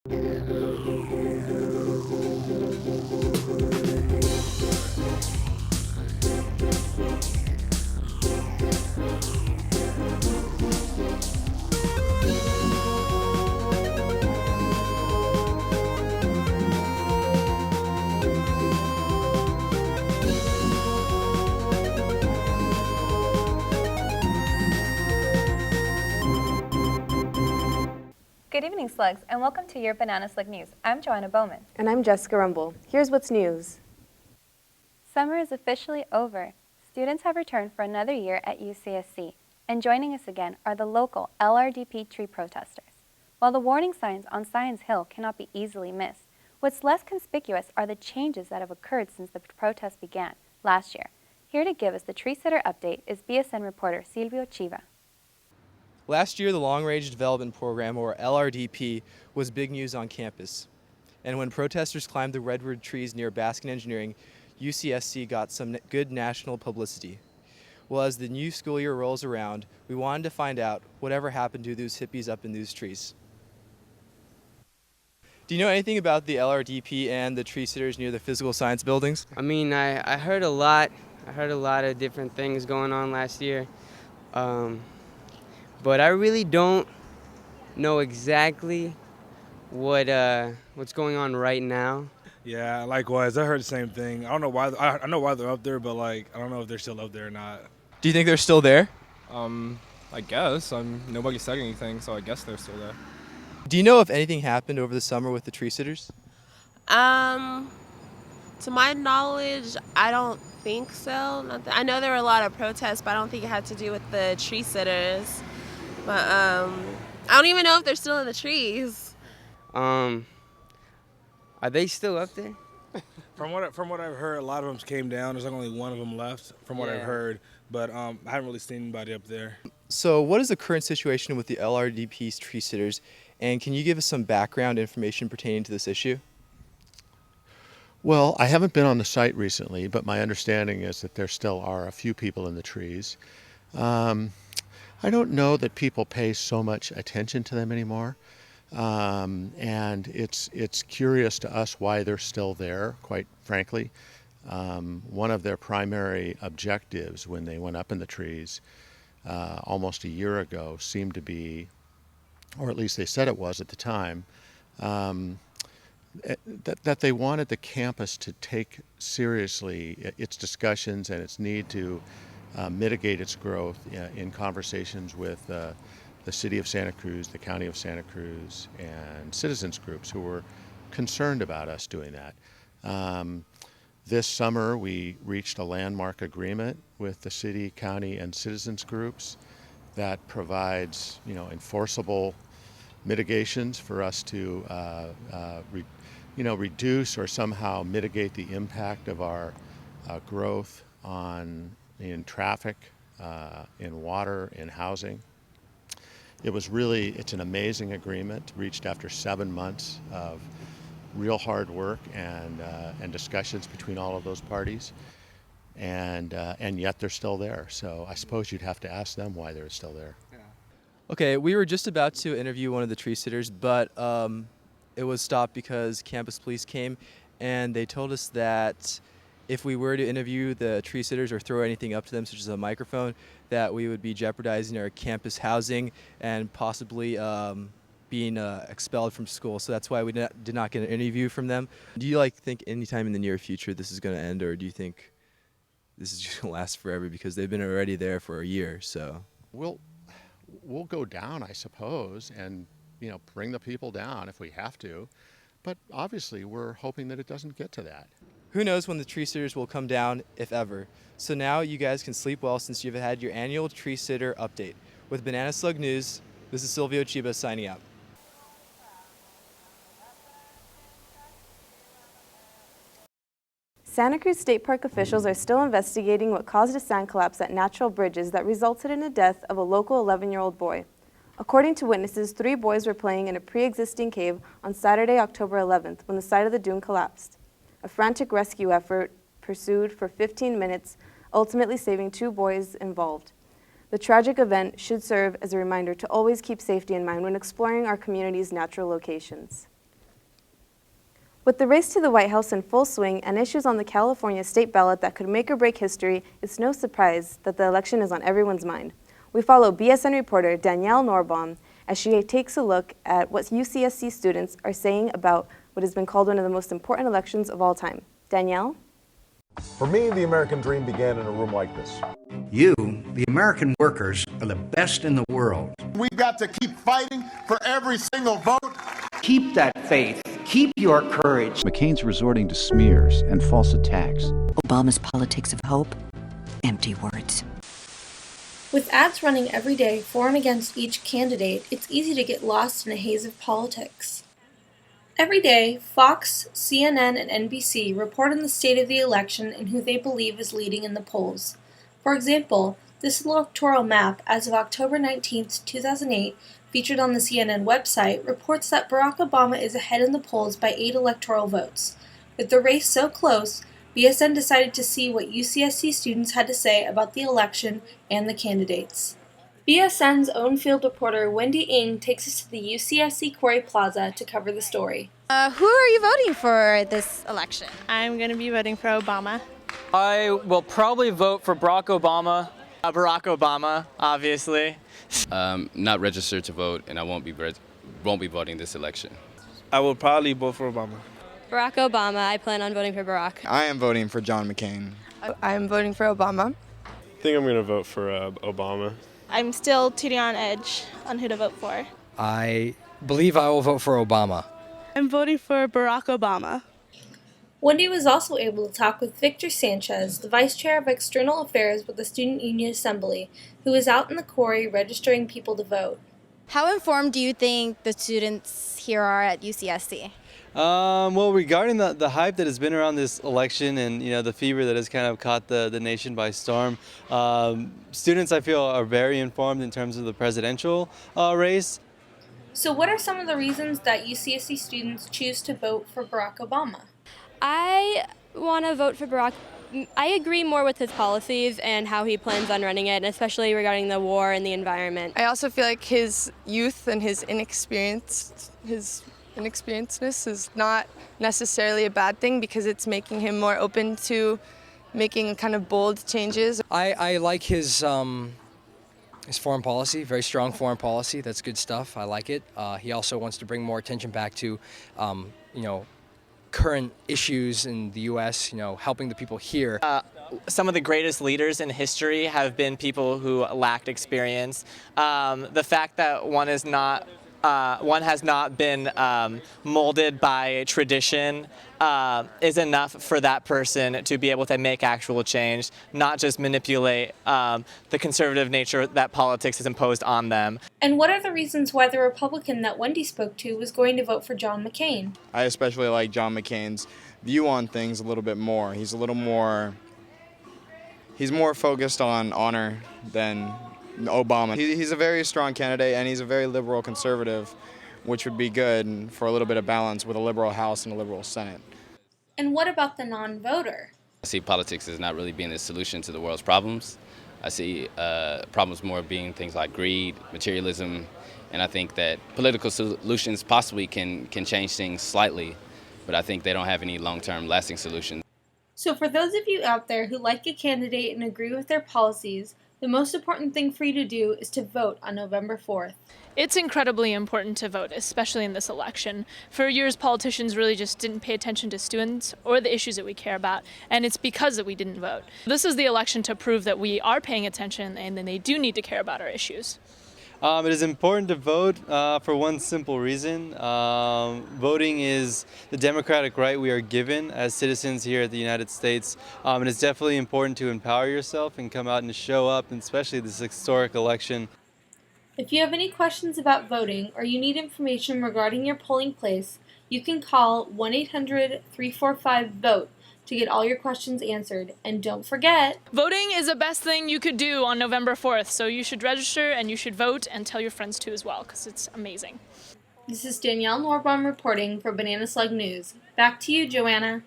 Good evening, Slugs, and welcome to your Banana Slug News. I'm Joanna Bowman. And I'm Jessica Rumble. Here's what's news. Summer is officially over. Students have returned for another year at UCSC, and joining us again are the local LRDP tree protesters. While the warning signs on Science Hill cannot be easily missed, what's less conspicuous are the changes that have occurred since the protest began last year. Here to give us the tree sitter update is BSN reporter Silvio Chiva. Last year, the Long Range Development Program, or LRDP, was big news on campus. And when protesters climbed the redwood trees near Baskin Engineering, UCSC got some good national publicity. Well, as the new school year rolls around, we wanted to find out whatever happened to those hippies up in those trees. Do you know anything about the LRDP and the tree sitters near the physical science buildings? I mean, I heard a lot. I heard a lot of different things going on last year. But I really don't know exactly what's going on right now. Yeah, likewise. I heard the same thing. I don't know why. I know why they're up there, but I don't know if they're still up there or not. Do you think they're still there? I guess. Nobody said anything, so I guess they're still there. Do you know if anything happened over the summer with the tree sitters? To my knowledge, I don't think so. I know there were a lot of protests, but I don't think it had to do with the tree sitters. But I don't even know if they're still in the trees. Are they still up there? From what I've heard, a lot of them came down. There's only one of them left, from what I've heard. But I haven't really seen anybody up there. So what is the current situation with the LRDP's tree sitters, and can you give us some background information pertaining to this issue? Well, I haven't been on the site recently, but my understanding is that there still are a few people in the trees. I don't know that people pay so much attention to them anymore, and it's curious to us why they're still there, quite frankly. One of their primary objectives when they went up in the trees almost a year ago seemed to be, or at least they said it was at the time, that they wanted the campus to take seriously its discussions and its need to mitigate its growth in conversations with the city of Santa Cruz, the county of Santa Cruz, and citizens groups who were concerned about us doing that. This summer we reached a landmark agreement with the city, county, and citizens groups that provides enforceable mitigations for us to reduce or somehow mitigate the impact of our growth in traffic, in water, in housing. It's an amazing agreement reached after 7 months of real hard work and discussions between all of those parties, and yet they're still there. So I suppose you'd have to ask them why they're still there. Okay, we were just about to interview one of the tree sitters, but it was stopped because campus police came, and they told us that if we were to interview the tree sitters or throw anything up to them, such as a microphone, that we would be jeopardizing our campus housing and possibly being expelled from school. So that's why we did not get an interview from them. Do you think anytime in the near future this is going to end, or do you think this is just going to last forever because they've been already there for a year? So We'll go down, I suppose, and bring the people down if we have to. But obviously we're hoping that it doesn't get to that. who knows when the tree sitters will come down, if ever. So now you guys can sleep well since you've had your annual tree sitter update. With Banana Slug News, this is Silvio Chiba signing out. Santa Cruz State Park officials are still investigating what caused a sand collapse at Natural Bridges that resulted in the death of a local 11-year-old boy. According to witnesses, 3 boys were playing in a pre-existing cave on Saturday, October 11th, when the side of the dune collapsed. A frantic rescue effort pursued for 15 minutes, ultimately saving 2 boys involved. The tragic event should serve as a reminder to always keep safety in mind when exploring our community's natural locations. With the race to the White House in full swing and issues on the California state ballot that could make or break history, it's no surprise that the election is on everyone's mind. We follow BSN reporter Danielle Norbaum as she takes a look at what UCSC students are saying about what has been called one of the most important elections of all time. Danielle? For me, the American dream began in a room like this. You, the American workers, are the best in the world. We've got to keep fighting for every single vote. Keep that faith. Keep your courage. McCain's resorting to smears and false attacks. Obama's politics of hope, empty words. With ads running every day for and against each candidate, it's easy to get lost in a haze of politics. Every day, Fox, CNN, and NBC report on the state of the election and who they believe is leading in the polls. For example, this electoral map, as of October 19, 2008, featured on the CNN website, reports that Barack Obama is ahead in the polls by 8 electoral votes. With the race so close, BSN decided to see what UCSC students had to say about the election and the candidates. BSN's own field reporter Wendy Ng takes us to the UCSC Quarry Plaza to cover the story. Who are you voting for this election? I'm going to be voting for Obama. I will probably vote for Barack Obama. Barack Obama, obviously. Not registered to vote, and I won't be voting this election. I will probably vote for Obama. Barack Obama. I plan on voting for Barack. I am voting for John McCain. I'm voting for Obama. I think I'm going to vote for Obama. I'm still teetering on edge on who to vote for. I believe I will vote for Obama. I'm voting for Barack Obama. Wendy was also able to talk with Victor Sanchez, the Vice Chair of External Affairs with the Student Union Assembly, who is out in the quarry registering people to vote. How informed do you think the students here are at UCSC? Well, regarding the hype that has been around this election and the fever that has kind of caught the nation by storm, students I feel are very informed in terms of the presidential race. So what are some of the reasons that UCSC students choose to vote for Barack Obama? I want to vote for Barack. I agree more with his policies and how he plans on running it, especially regarding the war and the environment. I also feel like his youth and his inexperienceness is not necessarily a bad thing because it's making him more open to making kind of bold changes. I like his foreign policy, very strong foreign policy. That's good stuff. I like it. He also wants to bring more attention back to, current issues in the U.S., helping the people here. Some of the greatest leaders in history have been people who lacked experience. The fact that one has not been molded by tradition is enough for that person to be able to make actual change, not just manipulate the conservative nature that politics has imposed on them. And what are the reasons why the Republican that Wendy spoke to was going to vote for John McCain? I especially like John McCain's view on things a little bit more. He's more focused on honor than Obama. He's a very strong candidate, and he's a very liberal conservative, which would be good for a little bit of balance with a liberal House and a liberal Senate. And what about the non-voter? I see politics as not really being the solution to the world's problems. I see problems more being things like greed, materialism, and I think that political solutions possibly can change things slightly, but I think they don't have any long-term lasting solutions. So for those of you out there who like a candidate and agree with their policies, the most important thing for you to do is to vote on November 4th. It's incredibly important to vote, especially in this election. For years, politicians really just didn't pay attention to students or the issues that we care about, and it's because that we didn't vote. This is the election to prove that we are paying attention and that they do need to care about our issues. It is important to vote for one simple reason. Voting is the democratic right we are given as citizens here at the United States. And it's definitely important to empower yourself and come out and show up, and especially this historic election. If you have any questions about voting or you need information regarding your polling place, you can call 1-800-345-VOTE to get all your questions answered. And don't forget, voting is the best thing you could do on November 4th, so you should register and you should vote and tell your friends too as well, because it's amazing. This is Danielle Norbaum reporting for Banana Slug News. Back to you, Joanna.